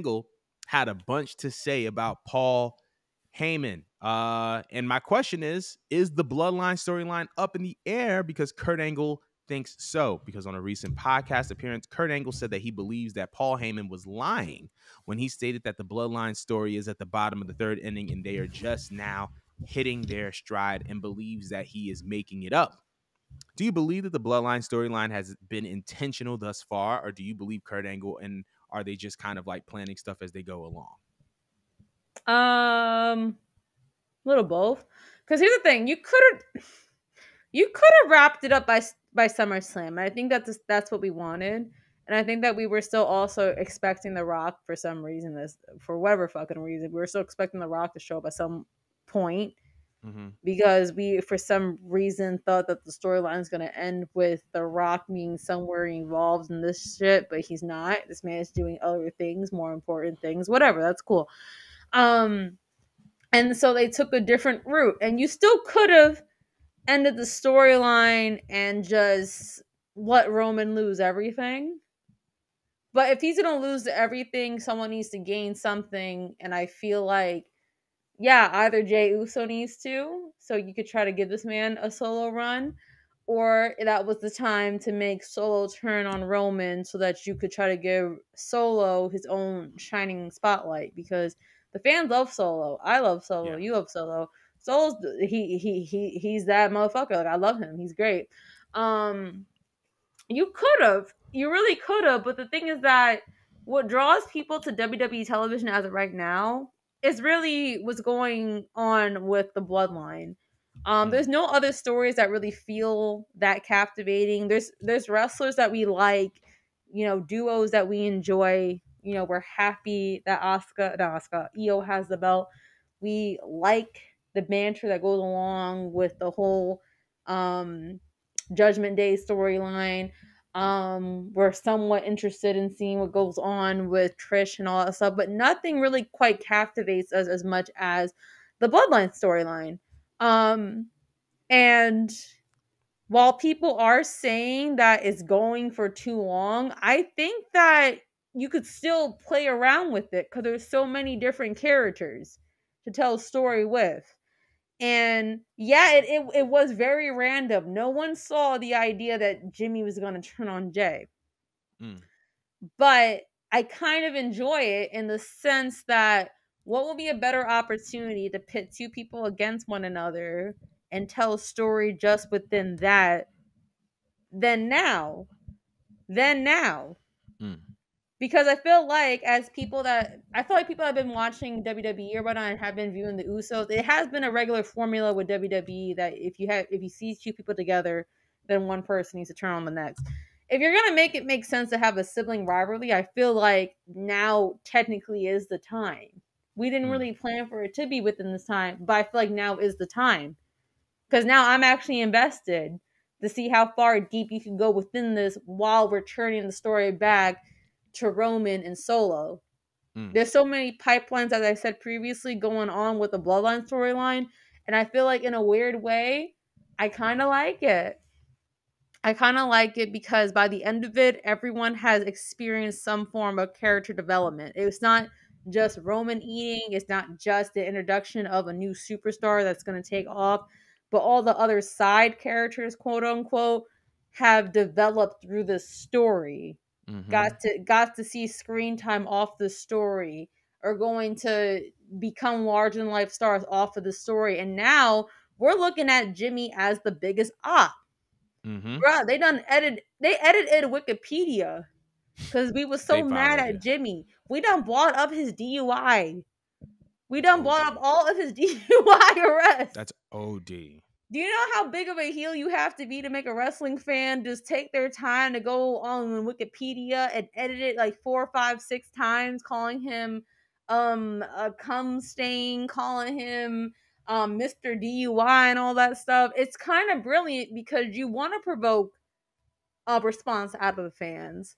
Angle had a bunch to say about Paul Heyman. And my question is the Bloodline storyline up in the air? Because Kurt Angle thinks so. Because on a recent podcast appearance, Kurt Angle said that he believes that Paul Heyman was lying when he stated that the Bloodline story is at the bottom of the third inning and they are just now hitting their stride, and believes that he is making it up. Do you believe that the Bloodline storyline has been intentional thus far, or do you believe Kurt Angle, and are they just kind of like planning stuff as they go along? A little both. Because here's the thing: you could have wrapped it up by SummerSlam, and I think that's what we wanted. And I think that we were still also expecting The Rock for some reason, for whatever fucking reason, we were still expecting The Rock to show up at some point. Because we, for some reason, thought that the storyline is going to end with The Rock being somewhere involved in this shit, but he's not. This man is doing other things, more important things, whatever. That's cool. And so they took a different route, and you still could have ended the storyline and just let Roman lose everything. But if he's going to lose everything, someone needs to gain something, and I feel like, yeah, either Jey Uso needs to, so you could try to give this man a solo run, or that was the time to make Solo turn on Roman so that you could try to give Solo his own shining spotlight, because the fans love Solo. I love Solo. Yeah. You love Solo. Solo's he's that motherfucker. Like, I love him. He's great. You really could have, but the thing is that what draws people to WWE television as of right now is really what's going on with the Bloodline. There's no other stories that really feel that captivating. There's wrestlers that we like, duos that we enjoy. We're happy that Io has the belt. We like the banter that goes along with the whole Judgment Day storyline. We're somewhat interested in seeing what goes on with Trish and all that stuff, but nothing really quite captivates us as much as the Bloodline storyline. And while people are saying that it's going for too long, I think that you could still play around with it because there's so many different characters to tell a story with. And yeah, it was very random. No one saw the idea that Jimmy was going to turn on Jey. But I kind of enjoy it in the sense that what will be a better opportunity to pit two people against one another and tell a story just within that than now. Because I feel like people that have been watching WWE or whatnot and have been viewing the Usos, it has been a regular formula with WWE that if you see two people together, then one person needs to turn on the next. If you're gonna make it make sense to have a sibling rivalry, I feel like now technically is the time. We didn't really plan for it to be within this time, but I feel like now is the time. Because now I'm actually invested to see how far deep you can go within this while we're turning the story back to Roman and Solo. There's so many pipelines, as I said previously, going on with the Bloodline storyline, and I feel like in a weird way, I kind of like it. I kind of like it because by the end of it, everyone has experienced some form of character development. It's not just Roman eating. It's not just the introduction of a new superstar that's going to take off, but all the other side characters, quote unquote, have developed through the story. Got to see screen time off the story, or going to become larger than life stars off of the story. And now we're looking at Jimmy as the biggest op. Bruh, they edited Wikipedia because we were so mad at Jimmy. We done brought up his DUI. We done brought up all of his DUI arrests. That's OD. Do you know how big of a heel you have to be to make a wrestling fan just take their time to go on Wikipedia and edit it like 4, 5, 6 times, calling him a cum stain, calling him Mr. DUI and all that stuff? It's kind of brilliant because you want to provoke a response out of the fans.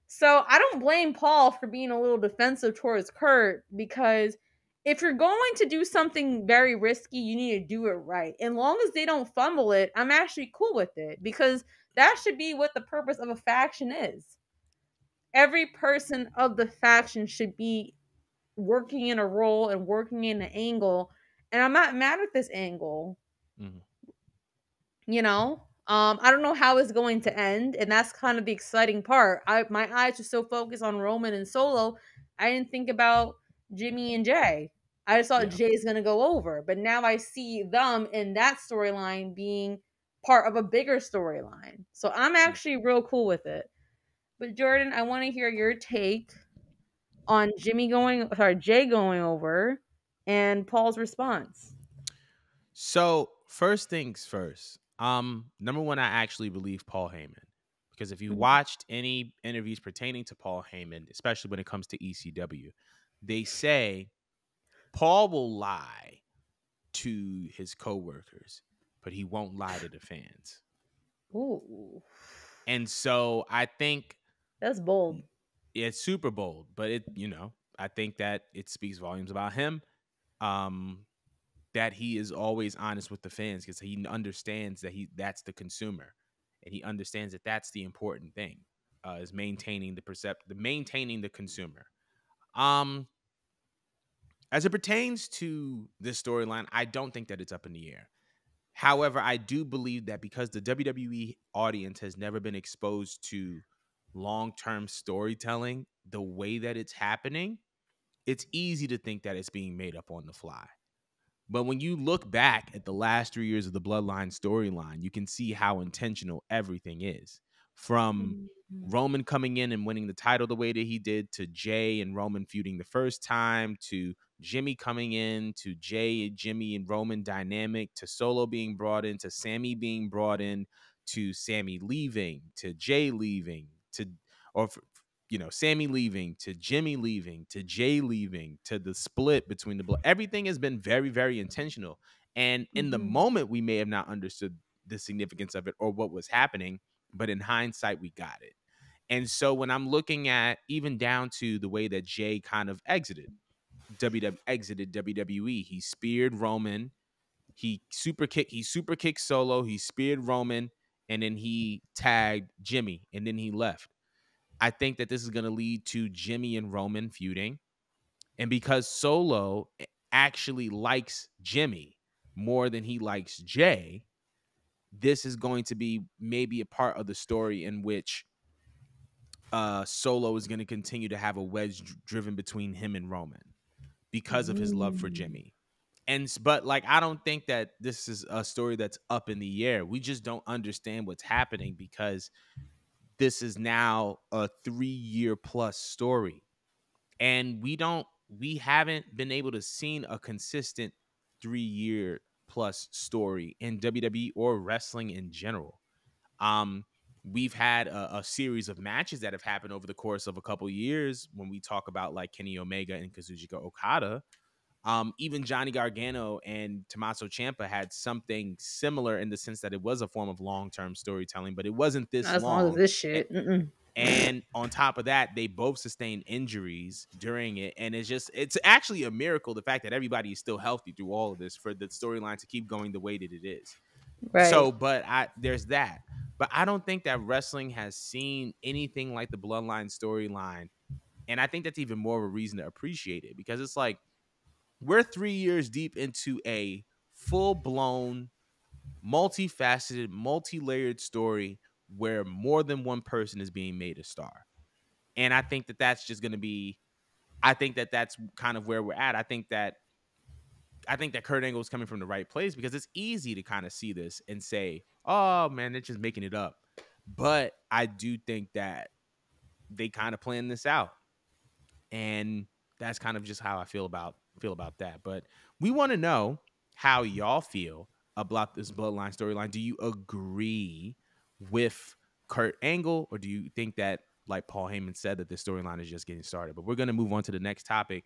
So I don't blame Paul for being a little defensive towards Kurt, because if you're going to do something very risky, you need to do it right. And long as they don't fumble it, I'm actually cool with it, because that should be what the purpose of a faction is. every person of the faction should be working in a role and working in an angle. And I'm not mad at this angle, Mhm. you know. I don't know how it's going to end, and that's kind of the exciting part. My eyes are so focused on Roman and Solo, I didn't think about Jimmy and Jay. I just thought Yeah. Jay's gonna go over, but now I see them in that storyline being part of a bigger storyline. So I'm Yeah. actually real cool with it. But Jordan, I want to hear your take on Jay going over and Paul's response. So first things first. Number one, I actually believe Paul Heyman because if you Mhm. watched any interviews pertaining to Paul Heyman, especially when it comes to ECW, they say Paul will lie to his coworkers, but he won't lie to the fans. Ooh, And so I think that's bold. it's super bold, but I think that it speaks volumes about him. Um, that he is always honest with the fans because he understands that that's the consumer, and he understands that that's the important thing, is maintaining maintaining the consumer. Um, as it pertains to this storyline, I don't think that it's up in the air. However, I do believe that because the WWE audience has never been exposed to long-term storytelling the way that it's happening, it's easy to think that it's being made up on the fly. But when you look back at the last 3 years of the Bloodline storyline, you can see how intentional everything is. From Mhm. Roman coming in and winning the title the way that he did, to Jay and Roman feuding the first time, to Jimmy coming in, to Jay, Jimmy, and Roman dynamic, to Solo being brought in, to Sammy being brought in, to Sammy leaving, to Jay leaving, or Sammy leaving, to Jimmy leaving, to Jay leaving, to the split between everything has been very, very intentional. And in the Mhm. moment, we may have not understood the significance of it or what was happening, but in hindsight, we got it. And so when I'm looking at even down to the way that Jay kind of exited WWE, he speared Roman, he super kicked Solo, he speared Roman, and then he tagged Jimmy, and then he left. I think that this is going to lead to Jimmy and Roman feuding. And because Solo actually likes Jimmy more than he likes Jay, this is going to be maybe a part of the story in which Solo is going to continue to have a wedge driven between him and Roman because of his love for Mm. Jimmy. But like, I don't think that this is a story that's up in the air. We just don't understand what's happening because this is now a 3-year plus story, and we haven't been able to see a consistent 3-year plus story in WWE or wrestling in general. um we've had a series of matches that have happened over the course of a couple years when we talk about like Kenny Omega and Kazuchika Okada. Even Johnny Gargano and Tommaso Ciampa had something similar in the sense that it was a form of long-term storytelling, but it wasn't Not this as long as long. this A- shit. Mm-mm. and on top of that, they both sustained injuries during it. And it's actually a miracle, the fact that everybody is still healthy through all of this, for the storyline to keep going the way that it is. Right. So, but there's that. But I don't think that wrestling has seen anything like the Bloodline storyline. And I think that's even more of a reason to appreciate it, because it's like we're 3 years deep into a full blown, multifaceted, multi-layered story where more than one person is being made a star. And I think that that's just going to be, I think that that's kind of where we're at. I think that Kurt Angle is coming from the right place, because it's easy to kind of see this and say, "Oh man, they're just making it up." But I do think that they kind of planned this out, and that's kind of just how I feel about that. But we want to know how y'all feel about this Bloodline storyline. Do you agree with Kurt Angle, or do you think that, like Paul Heyman said, that this storyline is just getting started? But we're going to move on to the next topic.